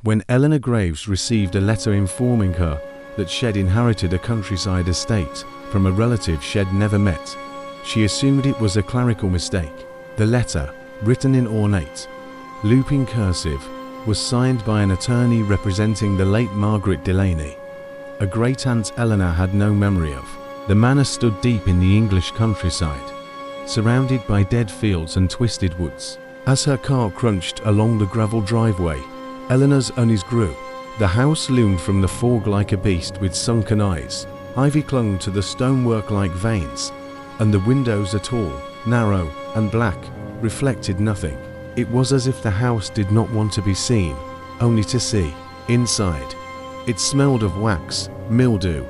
When Eleanor Graves received a letter informing her that she'd inherited a countryside estate from a relative she'd never met, she assumed it was a clerical mistake. The letter, written in ornate, looping cursive, was signed by an attorney representing the late Margaret Delaney, a great-aunt Eleanor had no memory of. The manor stood deep in the English countryside, surrounded by dead fields and twisted woods. As her car crunched along the gravel driveway, Eleanor's unease grew. The house loomed from the fog like a beast with sunken eyes. Ivy clung to the stonework like veins, and the windows are tall, narrow, and black, reflected nothing. It was as if the house did not want to be seen, only to see. Inside, it smelled of wax, mildew,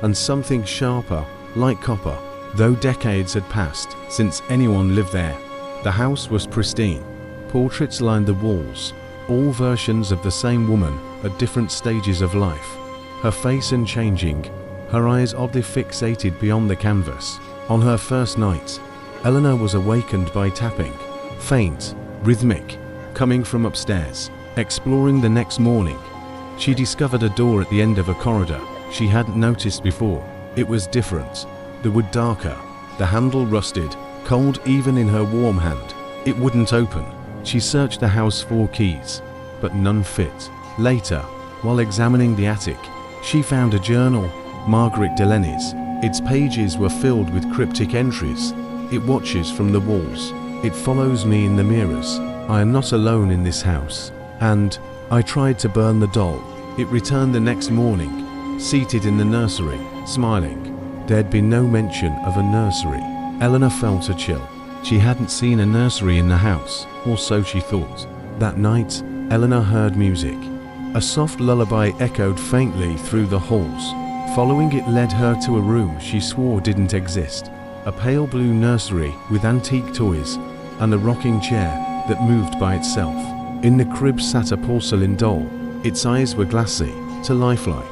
and something sharper, like copper. Though decades had passed since anyone lived there, the house was pristine. Portraits lined the walls, all versions of the same woman at different stages of life, her face unchanging, her eyes oddly fixated beyond the canvas. On her first night, Eleanor was awakened by tapping, faint, rhythmic, coming from upstairs. Exploring the next morning, she discovered a door at the end of a corridor she hadn't noticed before. It was different, the wood darker, the handle rusted, cold even in her warm hand. It wouldn't open. She searched the house for keys, but none fit. Later, while examining the attic, she found a journal, Margaret Delaney's. Its pages were filled with cryptic entries. It watches from the walls. It follows me in the mirrors. I am not alone in this house. And I tried to burn the doll. It returned the next morning, seated in the nursery, smiling. There'd been no mention of a nursery. Eleanor felt a chill. She hadn't seen a nursery in the house, or so she thought. That night, Eleanor heard music. A soft lullaby echoed faintly through the halls. Following it led her to a room she swore didn't exist. A pale blue nursery with antique toys and a rocking chair that moved by itself. In the crib sat a porcelain doll. Its eyes were glassy, to lifelike,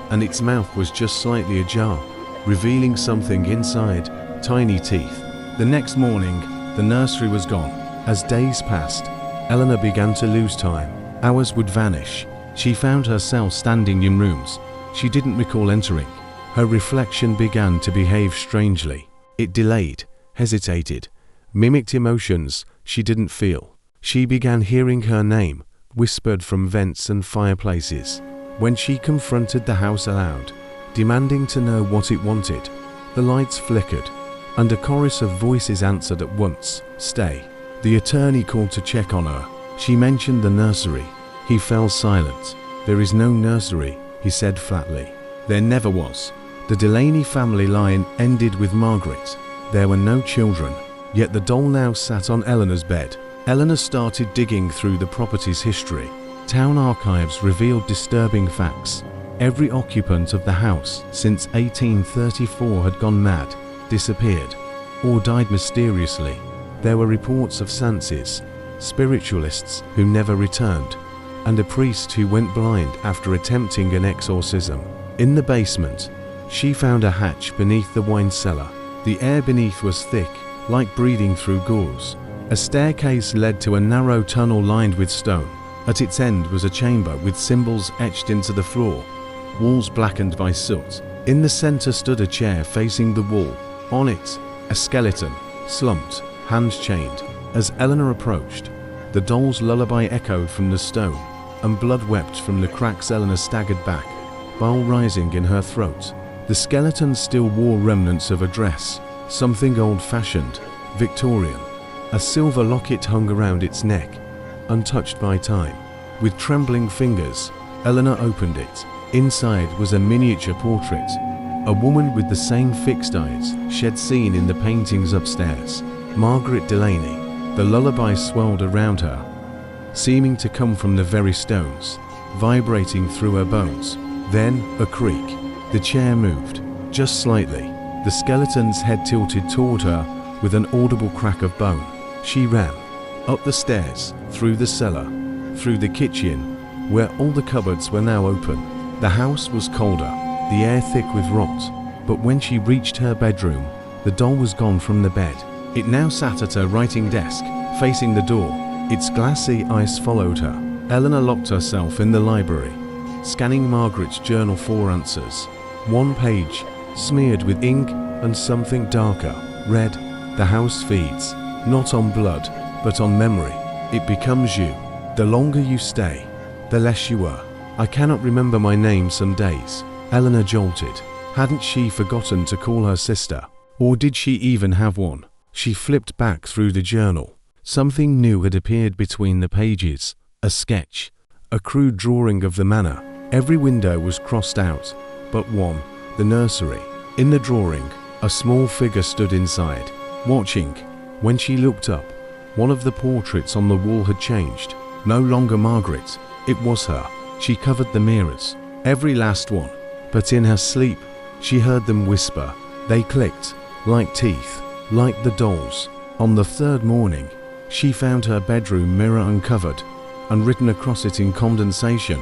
and its mouth was just slightly ajar, revealing something inside, tiny teeth. The next morning, the nursery was gone. As days passed, Eleanor began to lose time. Hours would vanish. She found herself standing in rooms she didn't recall entering. Her reflection began to behave strangely. It delayed, hesitated, mimicked emotions she didn't feel. She began hearing her name, whispered from vents and fireplaces. When she confronted the house aloud, demanding to know what it wanted, the lights flickered, and a chorus of voices answered at once, "Stay." The attorney called to check on her. She mentioned the nursery. He fell silent. "There is no nursery," he said flatly. There never was. The Delaney family line ended with Margaret. There were no children, yet the doll now sat on Eleanor's bed. Eleanor started digging through the property's history. Town archives revealed disturbing facts. Every occupant of the house since 1834 had gone mad, disappeared, or died mysteriously. There were reports of seances, spiritualists who never returned, and a priest who went blind after attempting an exorcism. In the basement, she found a hatch beneath the wine cellar. The air beneath was thick, like breathing through gauze. A staircase led to a narrow tunnel lined with stone. At its end was a chamber with symbols etched into the floor, walls blackened by soot. In the center stood a chair facing the wall. On it, a skeleton, slumped, hands chained. As Eleanor approached, the doll's lullaby echoed from the stone, and blood wept from the cracks. Eleanor staggered back, bile rising in her throat. The skeleton still wore remnants of a dress, something old-fashioned, Victorian. A silver locket hung around its neck, untouched by time. With trembling fingers, Eleanor opened it. Inside was a miniature portrait, a woman with the same fixed eyes she'd seen in the paintings upstairs. Margaret Delaney. The lullaby swelled around her, seeming to come from the very stones, vibrating through her bones. Then, a creak. The chair moved, just slightly. The skeleton's head tilted toward her with an audible crack of bone. She ran, up the stairs, through the cellar, through the kitchen, where all the cupboards were now open. The house was colder, the air thick with rot, but when she reached her bedroom, the doll was gone from the bed. It now sat at her writing desk, facing the door. Its glassy eyes followed her, Eleanor locked herself in the library, scanning Margaret's journal for answers. One page, smeared with ink and something darker, read, "The house feeds, not on blood, but on memory. It becomes you. The longer you stay, the less you are. I cannot remember my name some days." Eleanor jolted. Hadn't she forgotten to call her sister? Or did she even have one? She flipped back through the journal. Something new had appeared between the pages. A sketch. A crude drawing of the manor. Every window was crossed out, but one, the nursery. In the drawing, a small figure stood inside, watching. When she looked up, one of the portraits on the wall had changed. No longer Margaret, it was her. She covered the mirrors, every last one. But in her sleep, she heard them whisper. They clicked, like teeth, like the dolls. On the third morning, she found her bedroom mirror uncovered, and written across it in condensation,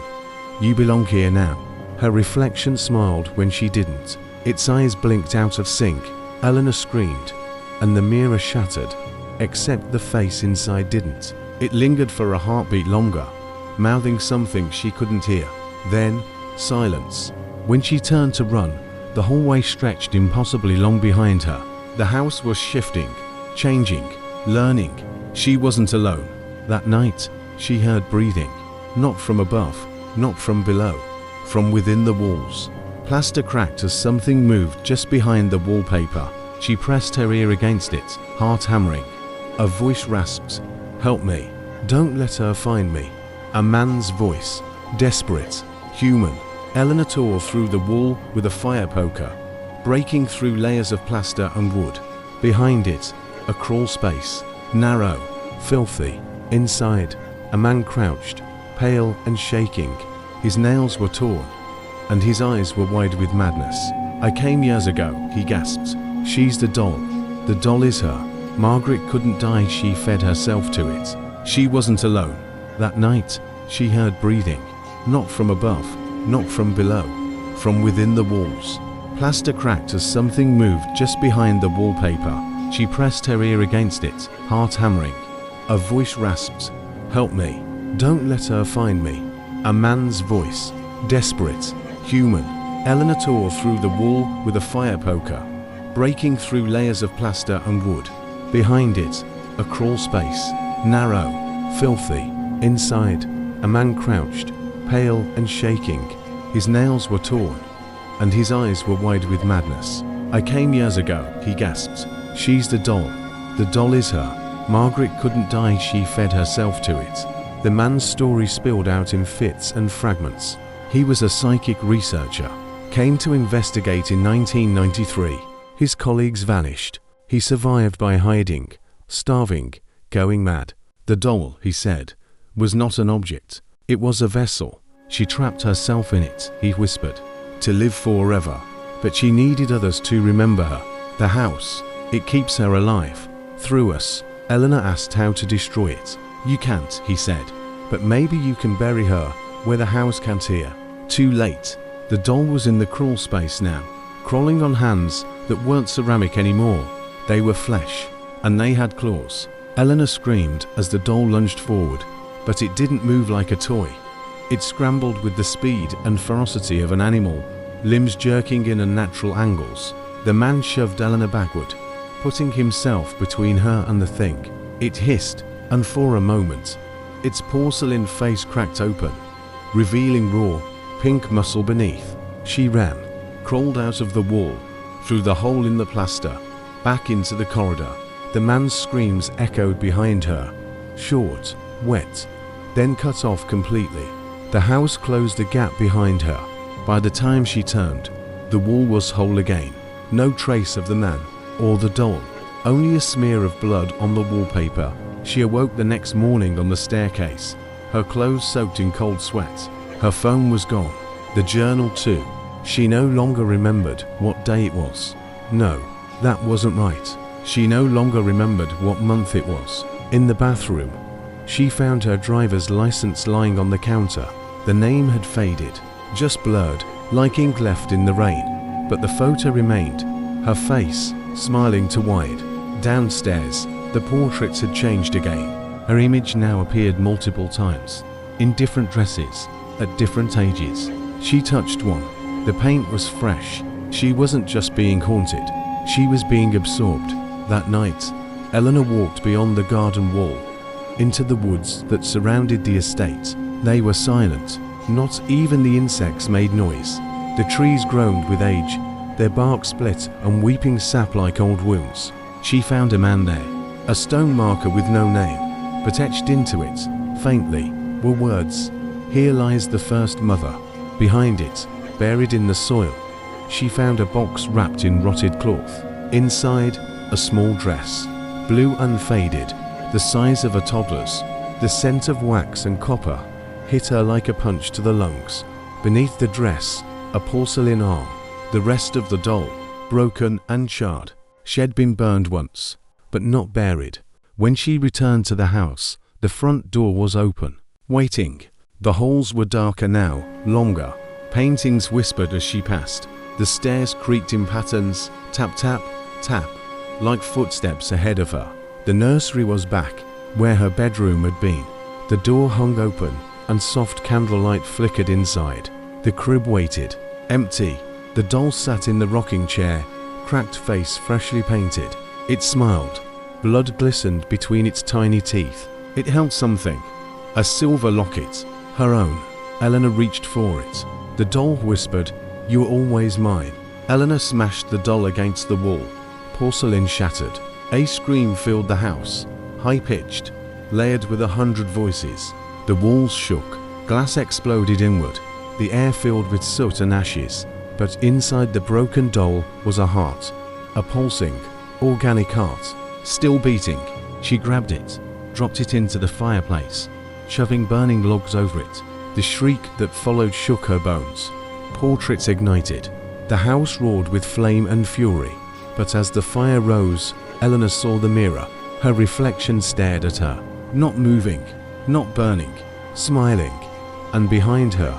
"You belong here now." Her reflection smiled when she didn't. Its eyes blinked out of sync. Eleanor screamed, and the mirror shattered, except the face inside didn't. It lingered for a heartbeat longer, mouthing something she couldn't hear. Then, silence. When she turned to run, the hallway stretched impossibly long behind her. The house was shifting, changing, learning. She wasn't alone. That night, she heard breathing. Not from above, not from below, from within the walls. Plaster cracked as something moved just behind the wallpaper. She pressed her ear against it, heart hammering. A voice rasped, "Help me. Don't let her find me." A man's voice, desperate, human. Eleanor tore through the wall with a fire poker, breaking through layers of plaster and wood. Behind it, a crawl space, narrow, filthy. Inside, a man crouched, pale and shaking. His nails were torn, and his eyes were wide with madness. "I came years ago," he gasped. "She's the doll. The doll is her. Margaret couldn't die, she fed herself to it." She wasn't alone. That night, she heard breathing. Not from above, not from below, from within the walls. Plaster cracked as something moved just behind the wallpaper. She pressed her ear against it, heart hammering. A voice rasped, "Help me. Don't let her find me." A man's voice, desperate, human. Eleanor tore through the wall with a fire poker, breaking through layers of plaster and wood. Behind it, a crawl space, narrow, filthy. Inside, a man crouched, pale and shaking. His nails were torn, and his eyes were wide with madness. "I came years ago," he gasped. "She's the doll. The doll is her. Margaret couldn't die, she fed herself to it." The man's story spilled out in fits and fragments. He was a psychic researcher, came to investigate in 1993. His colleagues vanished. He survived by hiding, starving, going mad. The doll, he said, was not an object. It was a vessel. She trapped herself in it, he whispered, to live forever. But she needed others to remember her. The house, it keeps her alive. Through us. Eleanor asked how to destroy it. "You can't," he said. "But maybe you can bury her where the house can't hear." Too late. The doll was in the crawl space now, crawling on hands that weren't ceramic anymore. They were flesh, and they had claws. Eleanor screamed as the doll lunged forward, but it didn't move like a toy. It scrambled with the speed and ferocity of an animal, limbs jerking in unnatural angles. The man shoved Eleanor backward, putting himself between her and the thing. It hissed, and for a moment, its porcelain face cracked open, revealing raw, pink muscle beneath. She ran, crawled out of the wall, through the hole in the plaster, back into the corridor. The man's screams echoed behind her, short, wet, then cut off completely. The house closed a gap behind her. By the time she turned, the wall was whole again. No trace of the man or the doll, only a smear of blood on the wallpaper. She awoke the next morning on the staircase, her clothes soaked in cold sweat. Her phone was gone, the journal too. She no longer remembered what day it was. No, that wasn't right. She no longer remembered what month it was. In the bathroom, she found her driver's license lying on the counter. The name had faded, just blurred, like ink left in the rain. But the photo remained, her face, smiling to wide. Downstairs, the portraits had changed again. Her image now appeared multiple times. in different dresses, at different ages. She touched one. The paint was fresh. She wasn't just being haunted, she was being absorbed. That night, Eleanor walked beyond the garden wall, into the woods that surrounded the estate. They were silent. Not even the insects made noise. The trees groaned with age, their bark split and weeping sap like old wounds. She found a man there, a stone marker with no name, but etched into it, faintly, were words. Here lies the first mother. Behind it, buried in the soil, she found a box wrapped in rotted cloth. Inside, a small dress, blue unfaded, the size of a toddler's. The scent of wax and copper hit her like a punch to the lungs. Beneath the dress, a porcelain arm, the rest of the doll, broken and charred. She had been burned once, but not buried. When she returned to the house, the front door was open, waiting. The halls were darker now, longer. Paintings whispered as she passed. The stairs creaked in patterns, tap tap, tap, like footsteps ahead of her. The nursery was back, where her bedroom had been. The door hung open, and soft candlelight flickered inside. The crib waited, empty. The doll sat in the rocking chair, cracked face freshly painted. It smiled. Blood glistened between its tiny teeth. It held something, a silver locket, her own. Eleanor reached for it. The doll whispered, "You are always mine." Eleanor smashed the doll against the wall. Porcelain shattered. A scream filled the house, high-pitched, layered with 100 voices. The walls shook. Glass exploded inward. The air filled with soot and ashes. But inside the broken doll was a heart. A pulsing, organic heart, still beating. She grabbed it, dropped it into the fireplace, shoving burning logs over it. The shriek that followed shook her bones. Portraits ignited. The house roared with flame and fury. But as the fire rose, Eleanor saw the mirror. Her reflection stared at her, not moving, not burning, smiling. And behind her,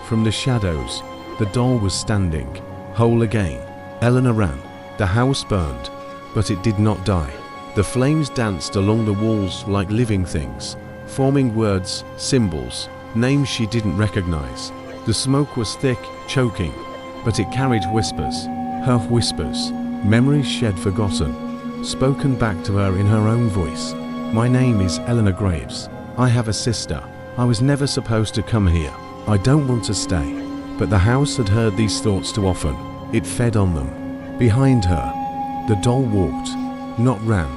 from the shadows, the doll was standing, whole again. Eleanor ran. The house burned, but it did not die. The flames danced along the walls like living things, forming words, symbols, names she didn't recognize. The smoke was thick, choking, but it carried whispers. Her whispers, memories she had forgotten, spoken back to her in her own voice. "My name is Eleanor Graves. I have a sister. I was never supposed to come here. I don't want to stay." But the house had heard these thoughts too often. It fed on them. Behind her, the doll walked, not ran,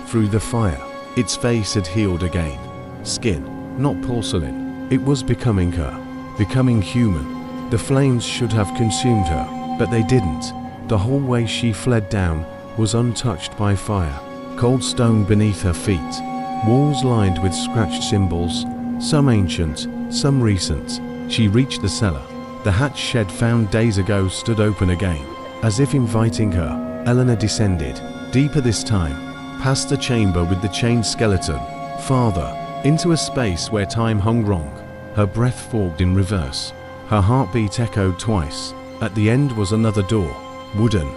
through the fire. Its face had healed again. Skin, not porcelain. It was becoming her, becoming human. The flames should have consumed her, but they didn't. The hallway she fled down was untouched by fire. Cold stone beneath her feet. Walls lined with scratched symbols, some ancient, some recent. She reached the cellar. The hatch she had found days ago stood open again. As if inviting her, Eleanor descended, deeper this time, past the chamber with the chained skeleton, farther, into a space where time hung wrong. Her breath forked in reverse. Her heartbeat echoed twice. At the end was another door, wooden,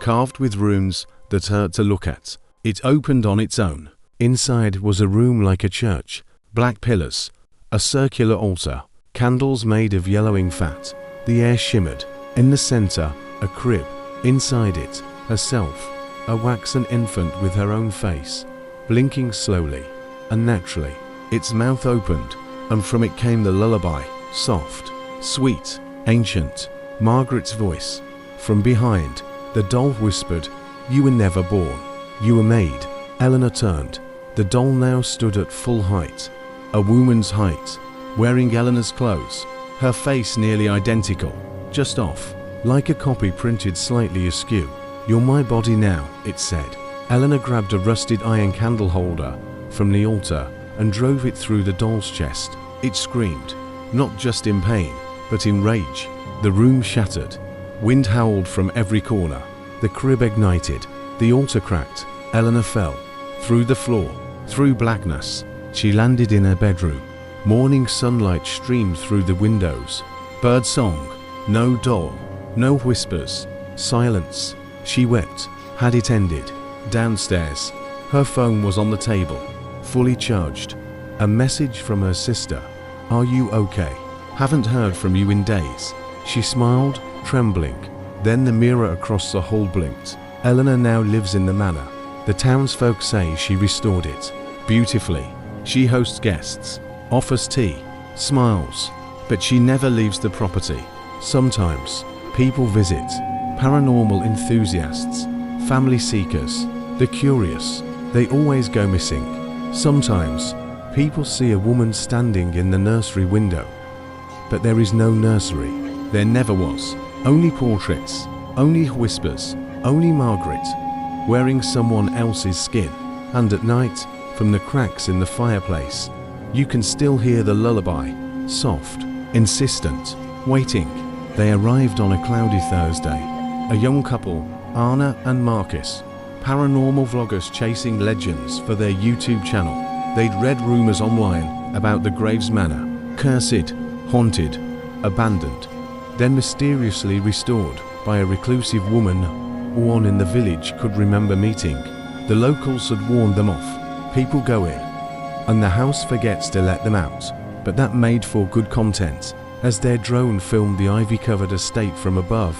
carved with runes that hurt to look at. It opened on its own. Inside was a room like a church, black pillars, a circular altar, candles made of yellowing fat. The air shimmered. In the center, a crib. Inside it, herself, a waxen infant with her own face, blinking slowly, unnaturally. Its mouth opened, and from it came the lullaby, soft, sweet, ancient. Margaret's voice. From behind, the doll whispered, "You were never born. You were made." Eleanor turned. The doll now stood at full height, a woman's height, wearing Eleanor's clothes, her face nearly identical, just off, like a copy printed slightly askew. "You're my body now," it said. Eleanor grabbed a rusted iron candle holder from the altar and drove it through the doll's chest. It screamed, not just in pain, but in rage. The room shattered. Wind howled from every corner. The crib ignited. The altar cracked. Eleanor fell. Through the floor, through blackness. She landed in her bedroom. Morning sunlight streamed through the windows. Bird song. No doll. No whispers. Silence. She wept. Had it ended? Downstairs, her phone was on the table, fully charged. A message from her sister. Are you okay? Haven't heard from you in days." She smiled, trembling. Then the mirror across the hall blinked. Eleanor now lives in the manor. The townsfolk say she restored it beautifully. She hosts guests, offers tea, smiles, but she never leaves the property. Sometimes, people visit, paranormal enthusiasts, family seekers, the curious, they always go missing. Sometimes, people see a woman standing in the nursery window. But there is no nursery. There never was. Only portraits, only whispers, only Margaret, wearing someone else's skin. And at night, from the cracks in the fireplace, you can still hear the lullaby, soft, insistent, waiting. They arrived on a cloudy Thursday. A young couple, Anna and Marcus, paranormal vloggers chasing legends for their YouTube channel. They'd read rumors online about the Graves Manor, cursed, haunted, abandoned, then mysteriously restored by a reclusive woman no one in the village could remember meeting. The locals had warned them off. People go in, and the house forgets to let them out. But that made for good content. As their drone filmed the ivy-covered estate from above,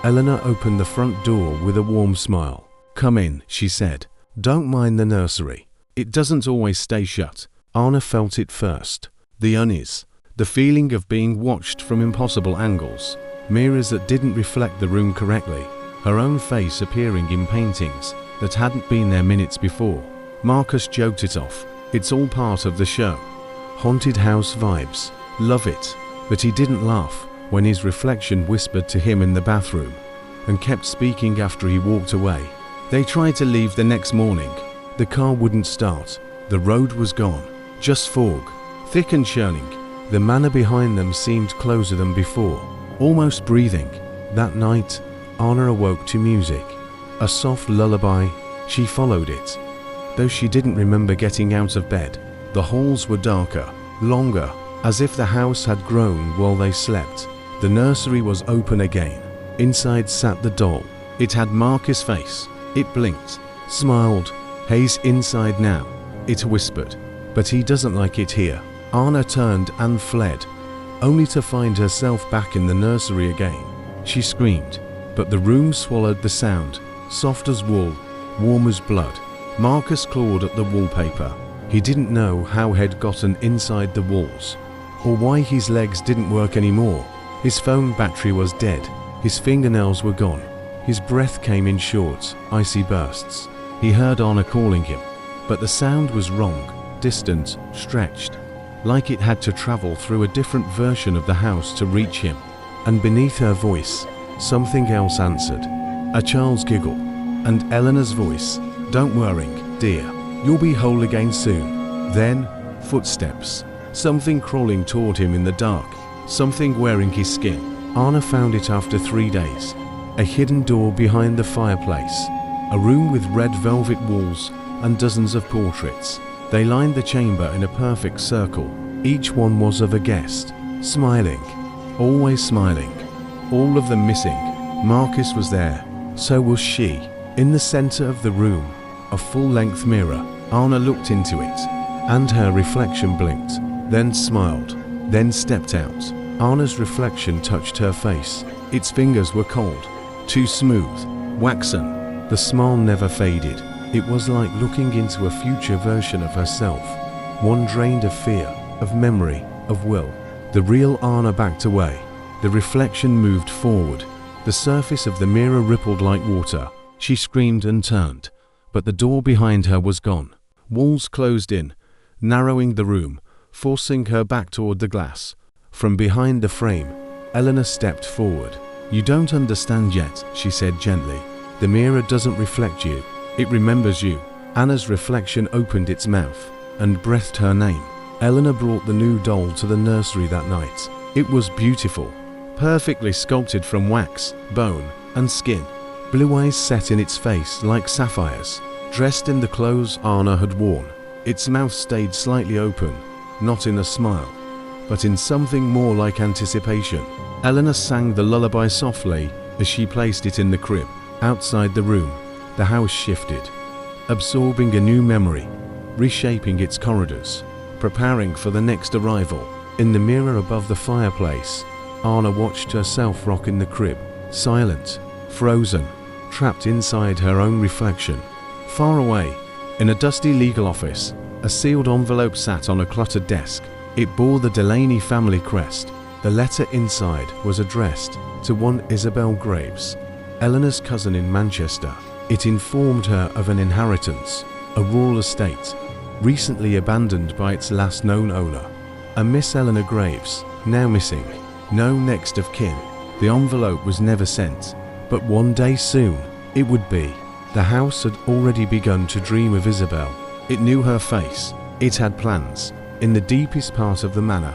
Eleanor opened the front door with a warm smile. "Come in," she said. "Don't mind the nursery. It doesn't always stay shut." Anna felt it first. The unease, the feeling of being watched from impossible angles, mirrors that didn't reflect the room correctly, her own face appearing in paintings that hadn't been there minutes before. Marcus joked it off. "It's all part of the show. Haunted house vibes. Love it." But he didn't laugh when his reflection whispered to him in the bathroom, and kept speaking after he walked away. They tried to leave the next morning. The car wouldn't start. The road was gone. Just fog, thick and churning. The manor behind them seemed closer than before, almost breathing. That night, Anna awoke to music. A soft lullaby. She followed it, though she didn't remember getting out of bed. The halls were darker, longer, as if the house had grown while they slept. The nursery was open again. Inside sat the doll. It had Marcus' face. It blinked, smiled. "He's inside now," it whispered. "But he doesn't like it here." Anna turned and fled, only to find herself back in the nursery again. She screamed, but the room swallowed the sound, soft as wool, warm as blood. Marcus clawed at the wallpaper. He didn't know how he'd gotten inside the walls, or why his legs didn't work anymore. His phone battery was dead. His fingernails were gone. His breath came in short, icy bursts. He heard Anna calling him, but the sound was wrong, distant, stretched, like it had to travel through a different version of the house to reach him. And beneath her voice, something else answered. A child's giggle, and Eleanor's voice. "Don't worry, dear. You'll be whole again soon." Then, footsteps. Something crawling toward him in the dark. Something wearing his skin. Anna found it after 3 days. A hidden door behind the fireplace. A room with red velvet walls and dozens of portraits. They lined the chamber in a perfect circle. Each one was of a guest, smiling, always smiling. All of them missing. Marcus was there. So was she. In the center of the room, a full-length mirror. Anna looked into it, and her reflection blinked, then smiled, then stepped out. Anna's reflection touched her face. Its fingers were cold, too smooth, waxen. The smile never faded. It was like looking into a future version of herself, one drained of fear, of memory, of will. The real Anna backed away. The reflection moved forward. The surface of the mirror rippled like water. She screamed and turned, but the door behind her was gone. Walls closed in, narrowing the room, forcing her back toward the glass. From behind the frame, Eleanor stepped forward. "You don't understand yet," she said gently. "The mirror doesn't reflect you. It remembers you." Anna's reflection opened its mouth and breathed her name. Eleanor brought the new doll to the nursery that night. It was beautiful, perfectly sculpted from wax, bone, and skin. Blue eyes set in its face like sapphires. Dressed in the clothes Anna had worn, its mouth stayed slightly open, not in a smile, but in something more like anticipation. Eleanor sang the lullaby softly as she placed it in the crib. Outside the room, the house shifted, absorbing a new memory, reshaping its corridors, preparing for the next arrival. In the mirror above the fireplace, Anna watched herself rock in the crib, silent, frozen, trapped inside her own reflection. Far away, in a dusty legal office, a sealed envelope sat on a cluttered desk. It bore the Delaney family crest. The letter inside was addressed to one Isabel Graves, Eleanor's cousin in Manchester. It informed her of an inheritance, a rural estate, recently abandoned by its last known owner. A Miss Eleanor Graves, now missing, no next of kin. The envelope was never sent, but one day soon, it would be. The house had already begun to dream of Isabel. It knew her face. It had plans. In the deepest part of the manor,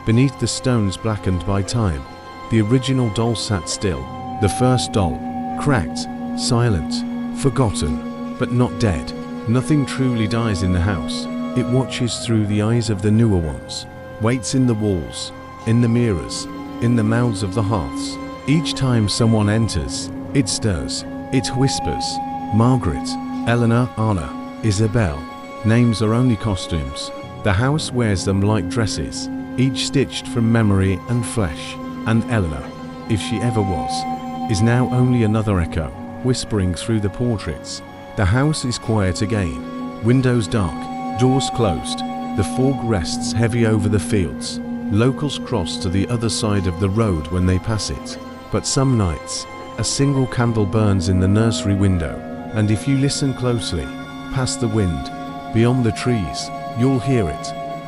beneath the stones blackened by time, the original doll sat still. The first doll, cracked, silent, forgotten, but not dead. Nothing truly dies in the house. It watches through the eyes of the newer ones, waits in the walls, in the mirrors, in the mouths of the hearths. Each time someone enters, it stirs, it whispers. Margaret, Eleanor, Anna, Isabel. Names are only costumes. The house wears them like dresses, each stitched from memory and flesh. And Eleanor, if she ever was, is now only another echo, whispering through the portraits. The house is quiet again, windows dark, doors closed. The fog rests heavy over the fields. Locals cross to the other side of the road when they pass it. But some nights, a single candle burns in the nursery window, and if you listen closely, past the wind, beyond the trees, you'll hear it.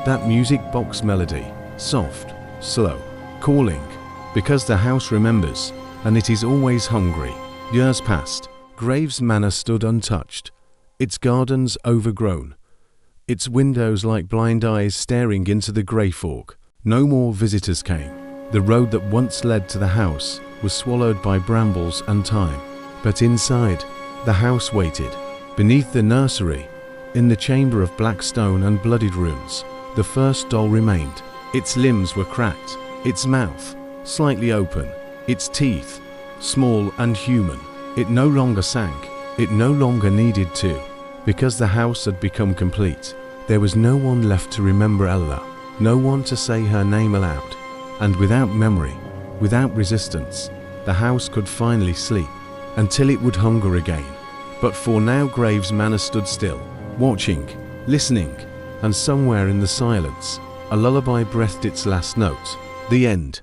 That music box melody, soft, slow, calling, because the house remembers, and it is always hungry. Years passed. Graves Manor stood untouched, its gardens overgrown, its windows like blind eyes staring into the grey fog. No more visitors came. The road that once led to the house was swallowed by brambles and time. But inside, the house waited. Beneath the nursery, in the chamber of black stone and bloodied ruins, the first doll remained. Its limbs were cracked, its mouth slightly open, its teeth small and human. It no longer sank, it no longer needed to, because the house had become complete. There was no one left to remember Ella, no one to say her name aloud. And without memory, without resistance, the house could finally sleep, until it would hunger again. But for now Graves Manor stood still, watching, listening, and somewhere in the silence, a lullaby breathed its last note. The end.